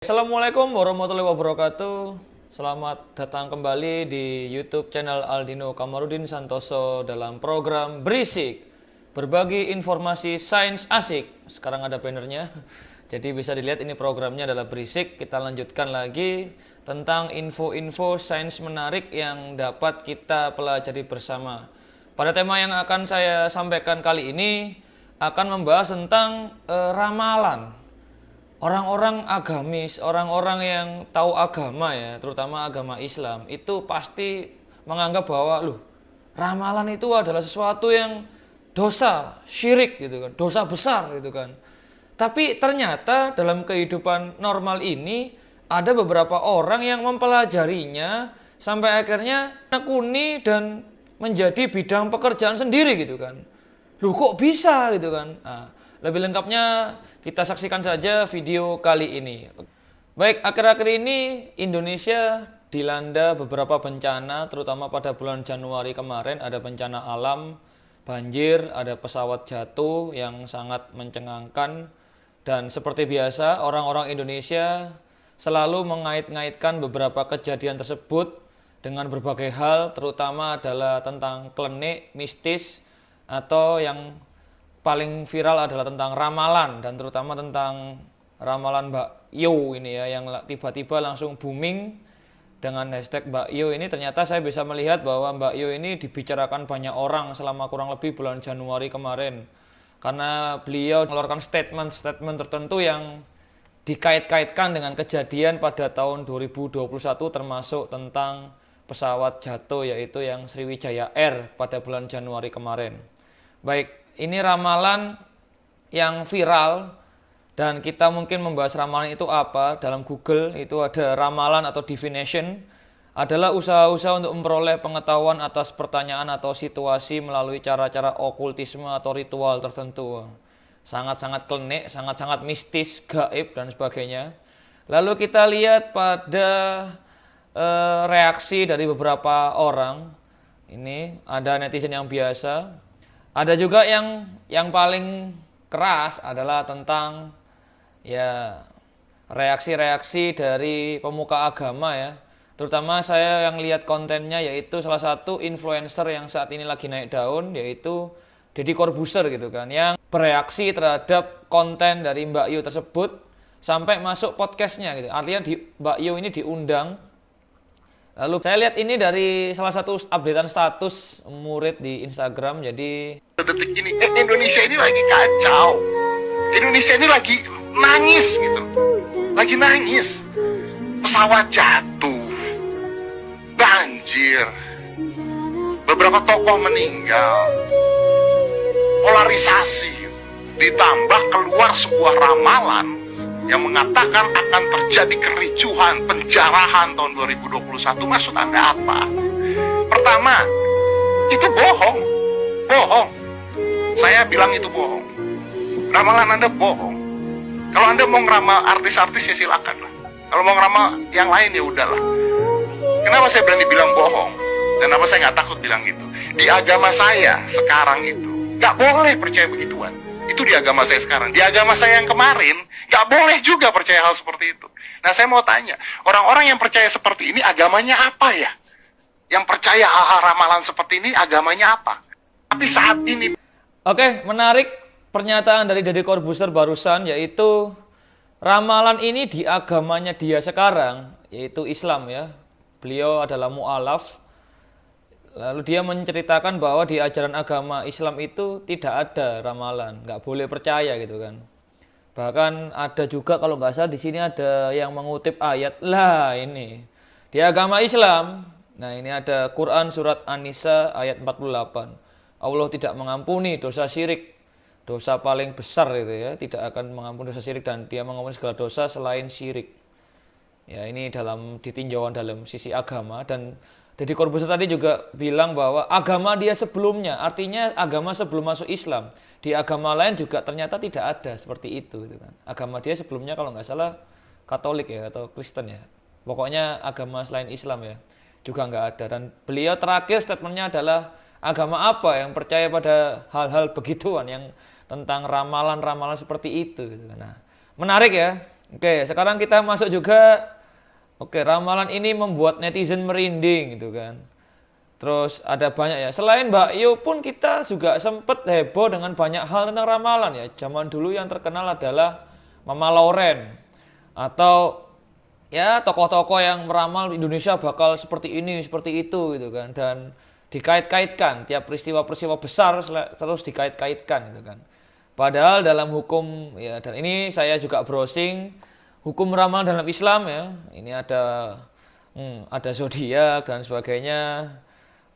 Assalamualaikum warahmatullahi wabarakatuh. Selamat datang kembali di YouTube channel Aldino Kamarudin Santoso dalam program Berisik, berbagi informasi sains asik. Sekarang ada bannernya, jadi bisa dilihat ini programnya adalah Berisik. Kita lanjutkan lagi tentang info-info sains menarik yang dapat kita pelajari bersama. Pada tema yang akan saya sampaikan kali ini akan membahas tentang ramalan. Orang-orang agamis, orang-orang yang tahu agama ya, terutama agama Islam, itu pasti menganggap bahwa ramalan itu adalah sesuatu yang dosa, syirik gitu kan, dosa besar gitu kan. Tapi ternyata dalam kehidupan normal ini ada beberapa orang yang mempelajarinya sampai akhirnya menekuni dan menjadi bidang pekerjaan sendiri gitu kan. Loh kok bisa gitu kan. Nah, lebih lengkapnya kita saksikan saja video kali ini. Baik, akhir-akhir ini Indonesia dilanda beberapa bencana, terutama pada bulan Januari kemarin ada bencana alam, banjir, ada pesawat jatuh yang sangat mencengangkan. Dan seperti biasa, orang-orang Indonesia selalu mengait-ngaitkan beberapa kejadian tersebut dengan berbagai hal, terutama adalah tentang klinik, mistis, atau yang paling viral adalah tentang ramalan, dan terutama tentang ramalan Mbak Yo ini ya, yang tiba-tiba langsung booming dengan hashtag Mbak Yo ini. Ternyata saya bisa melihat bahwa Mbak Yo ini dibicarakan banyak orang selama kurang lebih bulan Januari kemarin, karena beliau mengeluarkan statement tertentu yang dikait-kaitkan dengan kejadian pada tahun 2021, termasuk tentang pesawat jatuh, yaitu yang Sriwijaya Air pada bulan Januari kemarin. Baik, ini ramalan yang viral, dan kita mungkin membahas ramalan itu apa. Dalam Google itu ada ramalan atau divination, adalah usaha-usaha untuk memperoleh pengetahuan atas pertanyaan atau situasi melalui cara-cara okultisme atau ritual tertentu. Sangat-sangat klinik, sangat-sangat mistis, gaib, dan sebagainya. Lalu kita lihat pada reaksi dari beberapa orang. Ini ada netizen yang biasa, ada juga yang paling keras adalah tentang ya reaksi-reaksi dari pemuka agama ya. Terutama saya yang lihat kontennya, yaitu salah satu influencer yang saat ini lagi naik daun, yaitu Deddy Corbuzier gitu kan, yang bereaksi terhadap konten dari Mbak Yu tersebut sampai masuk podcastnya gitu. Artinya Mbak Yu ini diundang. Lalu saya lihat ini dari salah satu updatean status murid di Instagram. Jadi detik ini Indonesia ini lagi kacau, Indonesia ini lagi nangis gitu, lagi nangis. Pesawat jatuh, banjir, beberapa tokoh meninggal, polarisasi, ditambah keluar sebuah ramalan yang mengatakan akan terjadi kericuhan, penjarahan tahun 2021. Maksud Anda apa? Pertama, itu bohong. Saya bilang itu bohong. Ramalan Anda bohong. Kalau Anda mau ngeramal artis-artis ya silakan lah. Kalau mau ngeramal yang lain ya udahlah. Kenapa saya berani bilang bohong? Dan kenapa saya nggak takut bilang gitu? Di agama saya sekarang itu nggak boleh percaya begituan. Itu di agama saya sekarang. Di agama saya yang kemarin nggak boleh juga percaya hal seperti itu. Nah, saya mau tanya, orang-orang yang percaya seperti ini agamanya apa ya? Yang percaya hal-hal ramalan seperti ini agamanya apa? Tapi saat ini, oke, menarik pernyataan dari Deddy Corbuzier barusan, yaitu ramalan ini di agamanya dia sekarang, yaitu Islam ya. Beliau adalah mu'alaf. Lalu dia menceritakan bahwa di ajaran agama Islam itu tidak ada ramalan, nggak boleh percaya gitu kan. Bahkan ada juga, kalau nggak salah di sini ada yang mengutip ayat lah ini di agama Islam. Nah, ini ada Quran surat An-Nisa ayat 48. Allah tidak mengampuni dosa syirik, dosa paling besar itu ya, tidak akan mengampuni dosa syirik, dan dia mengampuni segala dosa selain syirik. Ya, ini dalam ditinjauan dalam sisi agama. Dan Deddy Corbuzier tadi juga bilang bahwa agama dia sebelumnya, artinya agama sebelum masuk Islam, di agama lain juga ternyata tidak ada seperti itu gitu kan. Agama dia sebelumnya kalau nggak salah Katolik ya, atau Kristen ya. Pokoknya agama selain Islam ya juga nggak ada. Dan beliau terakhir statementnya adalah, agama apa yang percaya pada hal-hal begituan, yang tentang ramalan-ramalan seperti itu gitu kan. Nah, menarik ya. Oke, sekarang kita masuk juga. Oke, ramalan ini membuat netizen merinding gitu kan. Terus ada banyak ya. Selain Mbak Yu pun kita juga sempet heboh dengan banyak hal tentang ramalan ya. Zaman dulu yang terkenal adalah Mama Lauren atau ya tokoh-tokoh yang meramal Indonesia bakal seperti ini, seperti itu gitu kan. Dan dikait-kaitkan tiap peristiwa-peristiwa besar terus dikait-kaitkan gitu kan. Padahal dalam hukum ya, dan ini saya juga browsing hukum ramalan dalam Islam ya. Ini ada zodiak dan sebagainya.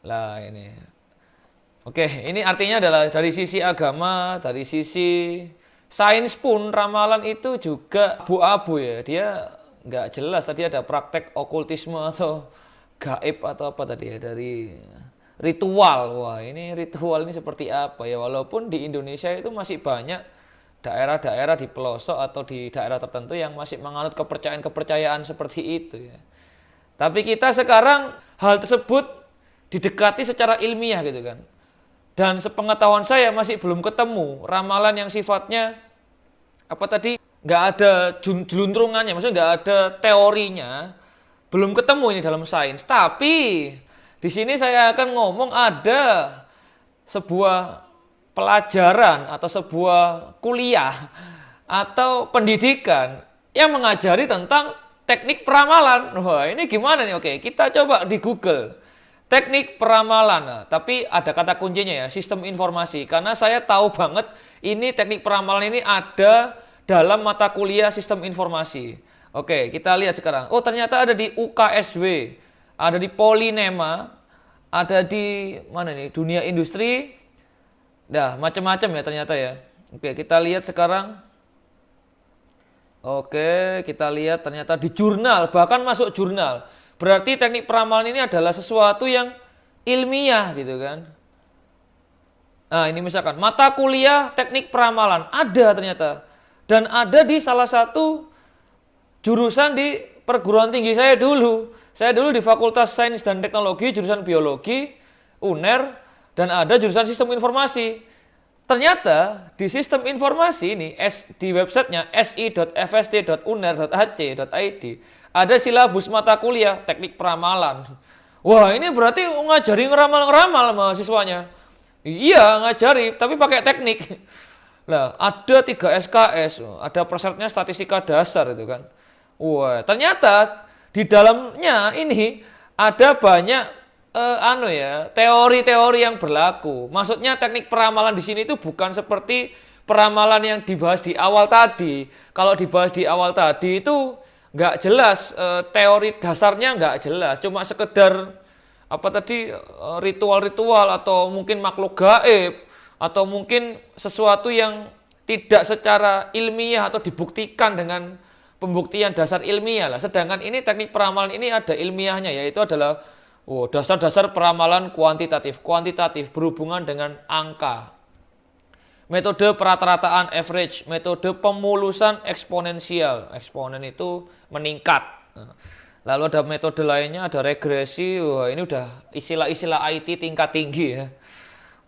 Lah ini. Oke, ini artinya adalah dari sisi agama, dari sisi sains pun ramalan itu juga abu-abu ya. Dia nggak jelas. Tadi ada praktek okultisme atau gaib atau apa tadi ya, dari ritual. Wah, ini ritual ini seperti apa ya? Walaupun di Indonesia itu masih banyak daerah-daerah di pelosok atau di daerah tertentu yang masih menganut kepercayaan-kepercayaan seperti itu ya. Tapi kita sekarang hal tersebut didekati secara ilmiah gitu kan. Dan sepengetahuan saya masih belum ketemu ramalan yang sifatnya apa tadi, nggak ada jeluntrungannya, maksudnya nggak ada teorinya, belum ketemu ini dalam sains. Tapi di sini saya akan ngomong ada sebuah pelajaran atau sebuah kuliah atau pendidikan yang mengajari tentang teknik peramalan. Wah, ini gimana nih? Oke, kita coba di Google. Teknik peramalan. Nah, tapi ada kata kuncinya ya, sistem informasi. Karena saya tahu banget ini teknik peramalan ini ada dalam mata kuliah sistem informasi. Oke, kita lihat sekarang. Oh, ternyata ada di UKSW, ada di Polinema, ada di mana nih? Dunia Industri. Dah, macam-macam ya ternyata ya. Oke, kita lihat sekarang. Oke, kita lihat ternyata di jurnal, bahkan masuk jurnal. Berarti teknik peramalan ini adalah sesuatu yang ilmiah gitu kan. Nah, ini misalkan mata kuliah teknik peramalan ada ternyata. Dan ada di salah satu jurusan di perguruan tinggi saya dulu. Saya dulu di Fakultas Sains dan Teknologi, jurusan Biologi, UNER. Dan ada jurusan sistem informasi. Ternyata di sistem informasi ini, di websitenya si.fsd.uner.ac.id, ada silabus mata kuliah teknik peramalan. Wah, ini berarti ngajari ngeramal-ngeramal mahasiswanya. Iya, ngajari, tapi pakai teknik. Lah, ada 3 SKS, ada persyaratnya statistika dasar itu kan. Wah, ternyata di dalamnya ini ada banyak teori-teori yang berlaku. Maksudnya teknik peramalan di sini itu bukan seperti peramalan yang dibahas di awal tadi. Kalau dibahas di awal tadi itu nggak jelas, teori dasarnya nggak jelas. Cuma sekedar apa tadi, ritual-ritual atau mungkin makhluk gaib atau mungkin sesuatu yang tidak secara ilmiah atau dibuktikan dengan pembuktian dasar ilmiah lah. Sedangkan ini teknik peramalan ini ada ilmiahnya, yaitu adalah dasar-dasar peramalan kuantitatif berhubungan dengan angka. Metode perata-rataan average, metode pemulusan eksponensial, eksponen itu meningkat. Lalu ada metode lainnya, ada regresi. Wah, ini udah istilah-istilah IT tingkat tinggi ya.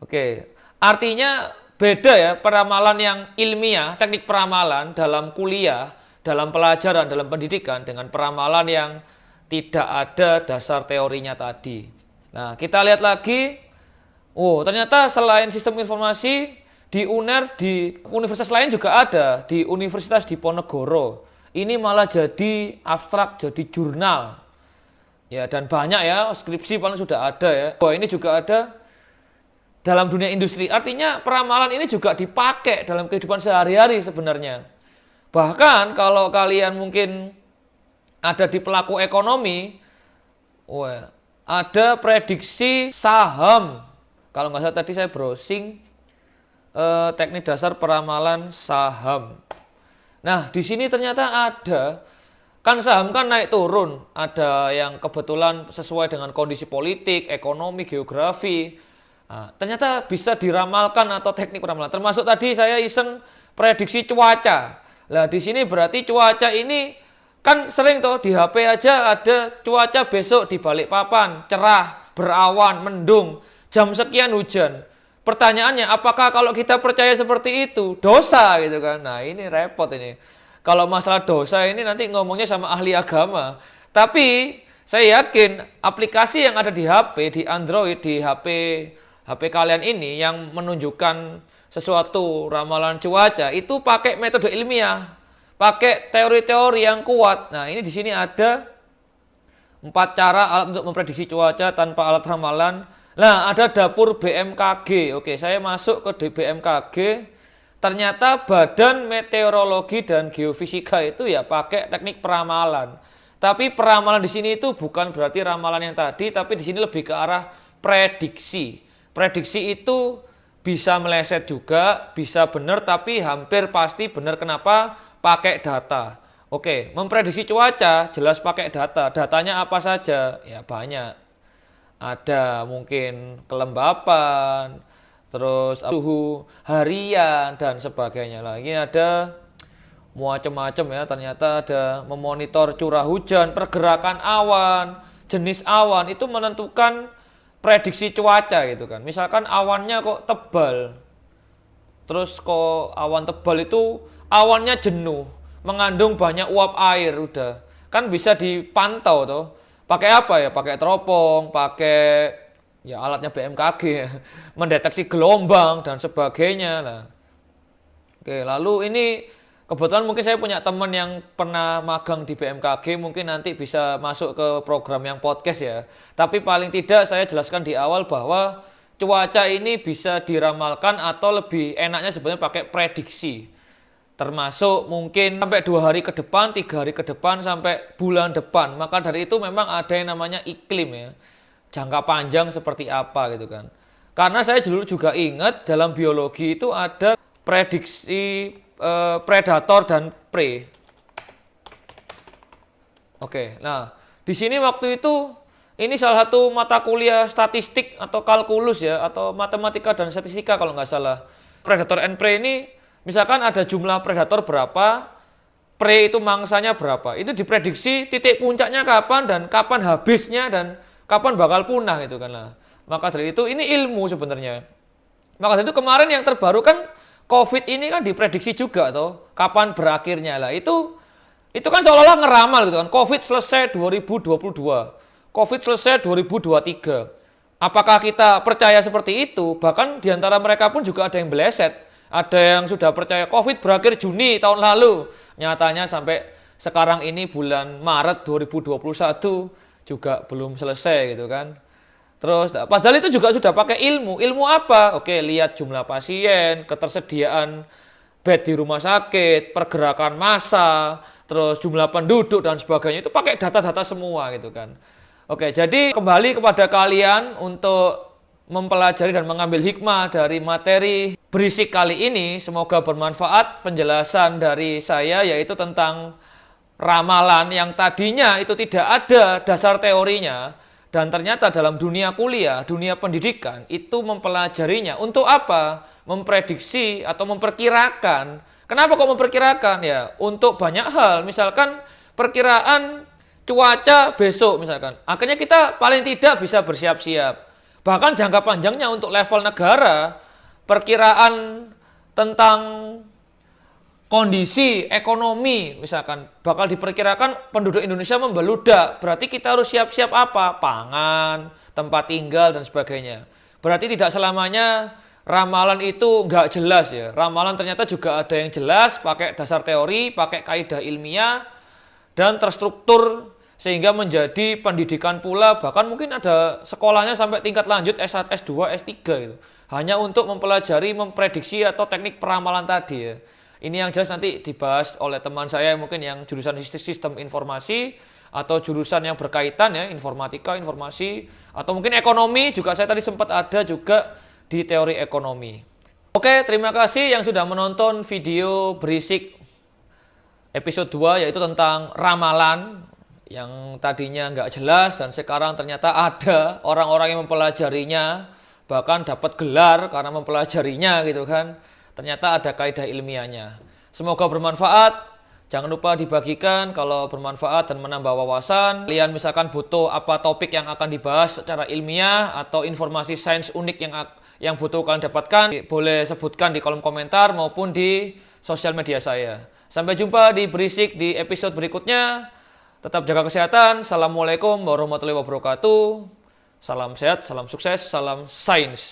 Oke, artinya beda ya peramalan yang ilmiah, teknik peramalan dalam kuliah, dalam pelajaran, dalam pendidikan dengan peramalan yang tidak ada dasar teorinya tadi. Nah, kita lihat lagi. Ternyata selain sistem informasi di UNER, di universitas lain juga ada. Di Universitas Diponegoro. Ini malah jadi abstrak, jadi jurnal. Ya, dan banyak ya, skripsi paling sudah ada ya. Ini juga ada dalam dunia industri. Artinya peramalan ini juga dipakai dalam kehidupan sehari-hari sebenarnya. Bahkan kalau kalian mungkin ada di pelaku ekonomi, ada prediksi saham. Kalau nggak salah tadi saya browsing teknik dasar peramalan saham. Nah, di sini ternyata ada, kan saham kan naik turun, ada yang kebetulan sesuai dengan kondisi politik, ekonomi, geografi. Nah, ternyata bisa diramalkan atau teknik peramalan. Termasuk tadi saya iseng prediksi cuaca. Lah di sini berarti cuaca ini kan sering tuh di HP aja ada cuaca besok di Balikpapan, cerah, berawan, mendung, jam sekian hujan. Pertanyaannya, apakah kalau kita percaya seperti itu dosa gitu kan? Nah, ini repot ini. kalau masalah dosa ini nanti ngomongnya sama ahli agama. Tapi saya yakin aplikasi yang ada di HP, di Android, di HP kalian ini yang menunjukkan sesuatu ramalan cuaca itu pakai metode ilmiah, pakai teori-teori yang kuat. Nah, ini di sini ada 4 cara alat untuk memprediksi cuaca tanpa alat ramalan. Nah, ada dapur BMKG. Oke, saya masuk ke BMKG. Ternyata Badan Meteorologi dan Geofisika itu ya pakai teknik peramalan. Tapi peramalan di sini itu bukan berarti ramalan yang tadi, tapi di sini lebih ke arah prediksi. Prediksi itu bisa meleset juga, bisa benar, tapi hampir pasti benar. Kenapa? Pakai data. Oke, memprediksi cuaca jelas pakai data. Datanya apa saja? Ya banyak. Ada mungkin kelembapan, terus suhu harian dan sebagainya. Lagi ada macam-macam ya. Ternyata ada memonitor curah hujan, pergerakan awan, jenis awan itu menentukan prediksi cuaca gitu kan. Misalkan awannya kok tebal, terus kok awan tebal itu awannya jenuh, mengandung banyak uap air, udah kan bisa dipantau tuh. Pakai apa ya? Pakai teropong, pakai ya alatnya BMKG ya, mendeteksi gelombang dan sebagainya lah. Oke, lalu ini kebetulan mungkin saya punya teman yang pernah magang di BMKG, mungkin nanti bisa masuk ke program yang podcast ya. Tapi paling tidak saya jelaskan di awal bahwa cuaca ini bisa diramalkan atau lebih enaknya sebenarnya pakai prediksi. Termasuk mungkin sampai 2 hari ke depan, 3 hari ke depan, sampai bulan depan. Maka dari itu memang ada yang namanya iklim ya. Jangka panjang seperti apa gitu kan. Karena saya dulu juga ingat dalam biologi itu ada prediksi predator dan prey. Oke, nah di sini waktu itu ini salah satu mata kuliah statistik atau kalkulus ya, atau matematika dan statistika kalau nggak salah. Predator and prey ini misalkan ada jumlah predator berapa, prey itu mangsanya berapa. Itu diprediksi titik puncaknya kapan dan kapan habisnya dan kapan bakal punah gitu kan lah. Maka dari itu ini ilmu sebenarnya. Maka dari itu kemarin yang terbaru kan COVID ini kan diprediksi juga toh, kapan berakhirnya lah. Itu kan seolah-olah ngeramal gitu kan. COVID selesai 2022. COVID selesai 2023. Apakah kita percaya seperti itu? Bahkan diantara mereka pun juga ada yang beleset. Ada yang sudah percaya COVID berakhir Juni tahun lalu. Nyatanya sampai sekarang ini bulan Maret 2021 juga belum selesai gitu kan. Terus padahal itu juga sudah pakai ilmu. Ilmu apa? Oke, lihat jumlah pasien, ketersediaan bed di rumah sakit, pergerakan massa, terus jumlah penduduk dan sebagainya. Itu pakai data-data semua gitu kan. Oke, jadi kembali kepada kalian untuk mempelajari dan mengambil hikmah dari materi berisik kali ini. Semoga bermanfaat penjelasan dari saya, yaitu tentang ramalan yang tadinya itu tidak ada dasar teorinya. Dan ternyata dalam dunia kuliah, dunia pendidikan itu mempelajarinya. Untuk apa? Memprediksi atau memperkirakan. Kenapa kok memperkirakan? Ya, untuk banyak hal. Misalkan perkiraan cuaca besok misalkan. Akhirnya kita paling tidak bisa bersiap-siap. Bahkan jangka panjangnya untuk level negara, perkiraan tentang kondisi ekonomi misalkan bakal diperkirakan penduduk Indonesia membeludak. Berarti kita harus siap-siap apa? Pangan, tempat tinggal dan sebagainya. Berarti tidak selamanya ramalan itu nggak jelas ya. Ramalan ternyata juga ada yang jelas, pakai dasar teori, pakai kaidah ilmiah dan terstruktur sehingga menjadi pendidikan pula. Bahkan mungkin ada sekolahnya sampai tingkat lanjut S1, S2, S3 gitu. Hanya untuk mempelajari, memprediksi atau teknik peramalan tadi ya. Ini yang jelas nanti dibahas oleh teman saya mungkin yang jurusan sistem informasi atau jurusan yang berkaitan ya, informatika, informasi, atau mungkin ekonomi juga. Saya tadi sempat ada juga di teori ekonomi. Oke, terima kasih yang sudah menonton video berisik episode 2, yaitu tentang ramalan yang tadinya nggak jelas dan sekarang ternyata ada orang-orang yang mempelajarinya, bahkan dapat gelar karena mempelajarinya gitu kan. Ternyata ada kaidah ilmiahnya. Semoga bermanfaat. Jangan lupa dibagikan kalau bermanfaat dan menambah wawasan. Kalian misalkan butuh apa topik yang akan dibahas secara ilmiah atau informasi sains unik yang butuh kalian dapatkan, boleh sebutkan di kolom komentar maupun di sosial media saya. Sampai jumpa di Berisik di episode berikutnya. Tetap jaga kesehatan. Assalamualaikum warahmatullahi wabarakatuh. Salam sehat, salam sukses, salam sains.